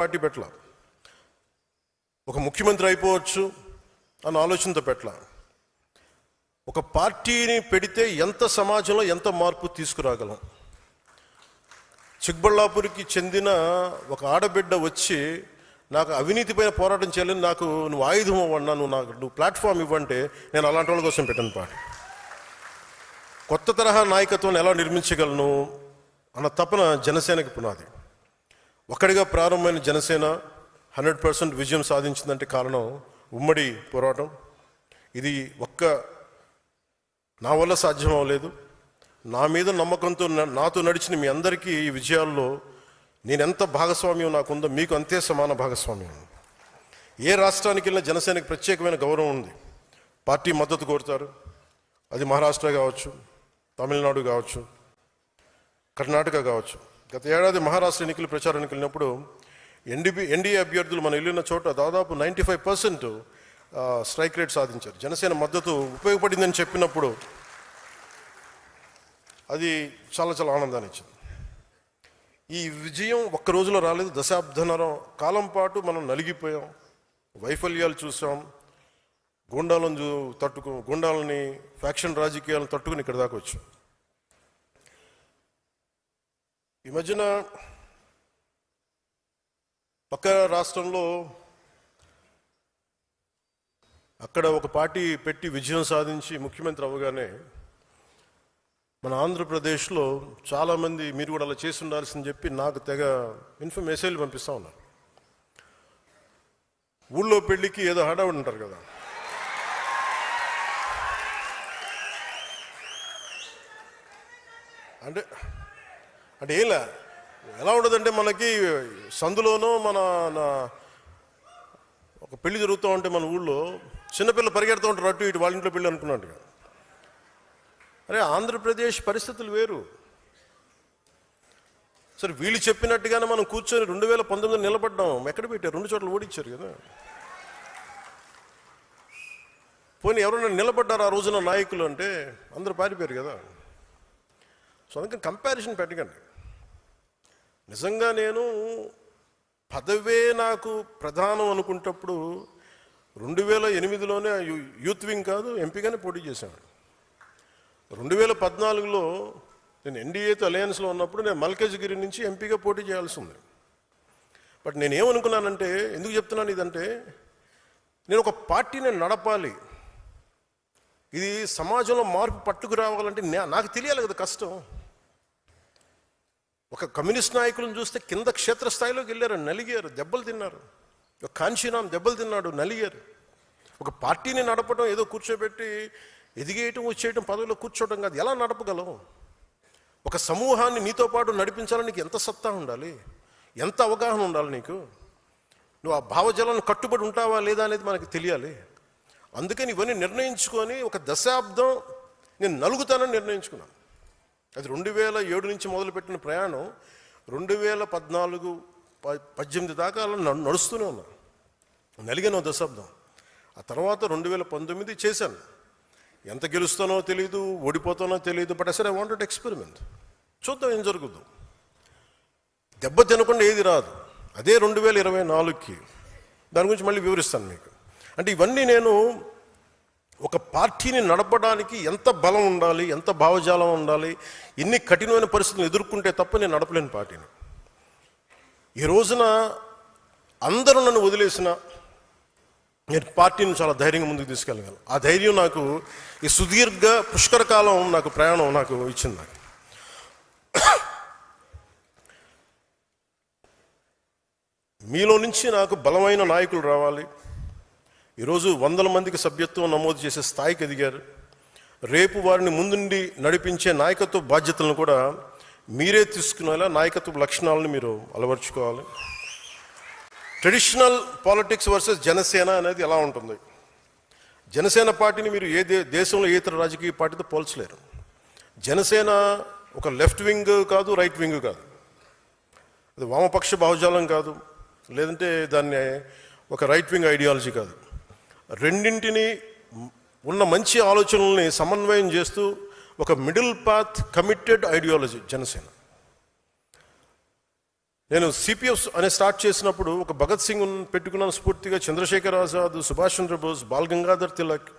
Party పెట్టల, ఒక ముఖ్యమంత్రి అయిపోవచ్చు అన్న ఆలోచనతో పెట్టల. ఒక పార్టీని పెడితే ఎంత సమాజంలో ఎంత మార్పు తీసుకురాగలం. చిక్బళ్ళాపూర్కి చెందిన ఒక ఆడబిడ్డ వచ్చి నాకు అవినీతి పైన పోరాటం చేయాలని, నాకు నువ్వు ఆయుధం ఇవ్వన్నా, నువ్వు ప్లాట్ఫామ్ ఇవ్వంటే నేను అలాంటి వాళ్ళ కోసం పెట్టాను పార్టీ. కొత్త తరహా నాయకత్వం ఎలా నిర్మించగలను అన్న తపన జనసేనకి పునాది. ఒక్కడిగా ప్రారంభమైన జనసేన 100% విజయం సాధించిందంటే కారణం ఉమ్మడి పోరాటం. ఇది నా వల్ల సాధ్యం అవ్వలేదు. నా మీద నమ్మకంతో నాతో నడిచిన మీ అందరికీ ఈ విజయాల్లో నేనెంత భాగస్వామ్యం నాకుందో మీకు అంతే సమాన భాగస్వామ్యం. ఏ రాష్ట్రానికి వెళ్ళినా జనసేనకి ప్రత్యేకమైన గౌరవం ఉంది. పార్టీ మద్దతు కోరుతారు. అది మహారాష్ట్ర కావచ్చు, తమిళనాడు కావచ్చు, కర్ణాటక కావచ్చు. గత ఏడాది మహారాష్ట్ర ఎన్నికలు ప్రచారానికి వెళ్ళినప్పుడు ఎన్డీఏ అభ్యర్థులు మనం వెళ్ళిన చోట దాదాపు 95% స్ట్రైక్ రేట్ సాధించారు. జనసేన మద్దతు ఉపయోగపడిందని చెప్పినప్పుడు అది చాలా చాలా ఆనందాన్ని ఇచ్చింది. ఈ విజయం ఒక్క రోజులో రాలేదు. దశాబ్దన్నర కాలం పాటు మనం నలిగిపోయాం, వైఫల్యాలు చూసాం, గుండాలని ఫ్యాక్షన్ రాజకీయాలను తట్టుకుని ఇక్కడ దాకా వచ్చాం. ఈ మధ్యన పక్క రాష్ట్రంలో అక్కడ ఒక పార్టీ పెట్టి విజయం సాధించి ముఖ్యమంత్రి అవ్వగానే మన ఆంధ్రప్రదేశ్లో చాలామంది మీరు కూడా అలా చేసి ఉండాల్సిందని చెప్పి నాకు తెగ మెసేజ్లు పంపిస్తూ ఉన్నారు. ఊళ్ళో పెళ్ళికి ఏదో హడావుడి ఉంటారు కదా, అంటే ఎలా ఉండదంటే మనకి సందులోనో ఒక పెళ్లి జరుగుతూ ఉంటే మన ఊళ్ళో చిన్నపిల్లలు పరిగెడుతూ ఉంటారు అటు ఇటు, వాళ్ళ ఇంట్లో పెళ్ళి అనుకున్నట్టుగా. అరే ఆంధ్రప్రదేశ్ పరిస్థితులు వేరు. సరే వీళ్ళు చెప్పినట్టుగానే మనం కూర్చొని 2019 నిలబడ్డాం. ఎక్కడ పెట్టారు? 2 చోట్ల ఓడించారు కదా. పోనీ ఎవరైనా నిలబడ్డారు ఆ రోజున నాయకులు అంటే అందరూ పారిపోయారు కదా. సో అందుకని కంపారిజన్ పెట్టకండి. నిజంగా నేను పదవే నాకు ప్రధానం అనుకుంటప్పుడు 2008లోనే యూత్ వింగ్ కాదు ఎంపీగానే పోటీ చేశాను. 2014లో నేను ఎన్డీఏతో అలయన్స్లో ఉన్నప్పుడు నేను మల్కాజ్గిరి నుంచి ఎంపీగా పోటీ చేయాల్సి ఉంది. బట్ నేను ఏమనుకున్నానంటే, ఎందుకు చెప్తున్నాను ఇదంటే, నేను ఒక పార్టీని నడపాలి, ఇది సమాజంలో మార్పు పట్టుకు రావాలంటే నాకు తెలియాలి కదా కష్టం. ఒక కమ్యూనిస్ట్ నాయకులను చూస్తే కింద క్షేత్రస్థాయిలోకి వెళ్ళారు, నలిగారు, దెబ్బలు తిన్నారు. ఒక కాంశీరామ్ దెబ్బలు తిన్నాడు, నలిగారు. ఒక పార్టీని నడపడం ఏదో కూర్చోబెట్టి ఎదిగేయటం వచ్చేయటం పదవిలో కూర్చోవడం కాదు. ఎలా నడపగలవు? ఒక సమూహాన్ని నీతో పాటు నడిపించాలని నీకు ఎంత సత్తా ఉండాలి, ఎంత అవగాహన ఉండాలి నీకు. నువ్వు ఆ భావజాలను కట్టుబడి ఉంటావా లేదా అనేది మనకి తెలియాలి. అందుకని ఇవన్నీ నిర్ణయించుకొని ఒక దశాబ్దం నేను నలుగుతానని నిర్ణయించుకున్నాను. అది 2007 నుంచి మొదలుపెట్టిన ప్రయాణం 2014-18 దాకా నడుస్తూనే ఉన్నాను. నలిగిన దశాబ్దం. ఆ తర్వాత 2019 చేశాను. ఎంత గెలుస్తానో తెలియదు, ఓడిపోతానో తెలియదు. బట్ అసలు ఐ వాంటెడ్ ఎక్స్పెరిమెంట్. చూద్దాం ఏం జరుగుద్దు. దెబ్బ తినకుండా ఏది రాదు. అదే 2024కి దాని గురించి మళ్ళీ వివరిస్తాను మీకు. అంటే ఇవన్నీ నేను ఒక పార్టీని నడపడానికి ఎంత బలం ఉండాలి, ఎంత భావజాలం ఉండాలి, ఎన్ని కఠినమైన పరిస్థితులను ఎదుర్కొంటే తప్ప నేను నడపలేని పార్టీని. ఈ రోజున అందరూ నన్ను వదిలేసిన నేను పార్టీని చాలా ధైర్యంగా ముందుకు తీసుకెళ్ళగలను. ఆ ధైర్యం నాకు ఈ సుదీర్ఘ పుష్కరకాలం నాకు ప్రయాణం నాకు ఇచ్చింది. నాకు మీలో నుంచి నాకు బలమైన నాయకులు రావాలి. ఈరోజు 100 మందికి సభ్యత్వం నమోదు చేసే స్థాయికి ఎదిగారు. రేపు వారిని ముందుండి నడిపించే నాయకత్వ బాధ్యతలను కూడా మీరే తీసుకునేలా నాయకత్వ లక్షణాలను మీరు అలవర్చుకోవాలి. ట్రెడిషనల్ పాలిటిక్స్ వర్సెస్ జనసేన అనేది ఎలా ఉంటుంది? జనసేన పార్టీని మీరు దేశంలో ఏ ఇతర రాజకీయ పార్టీతో పోల్చలేరు. జనసేన ఒక లెఫ్ట్ వింగ్ కాదు, రైట్ వింగ్ కాదు, అది వామపక్ష భావజాలం కాదు, లేదంటే దాన్ని ఒక రైట్ వింగ్ ఐడియాలజీ కాదు. రెండింటిని ఉన్న మంచి ఆలోచనల్ని సమన్వయం చేస్తూ ఒక middle path committed ideology Janasena. నేను సిపిఎఫ్ అనే స్టార్ట్ చేసినప్పుడు ఒక భగత్ సింగ్ పెట్టుకున్నాను స్ఫూర్తిగా, చంద్రశేఖర్ ఆజాద్, సుభాష్ చంద్రబోస్, బాల్ గంగాధర్ తిలక్,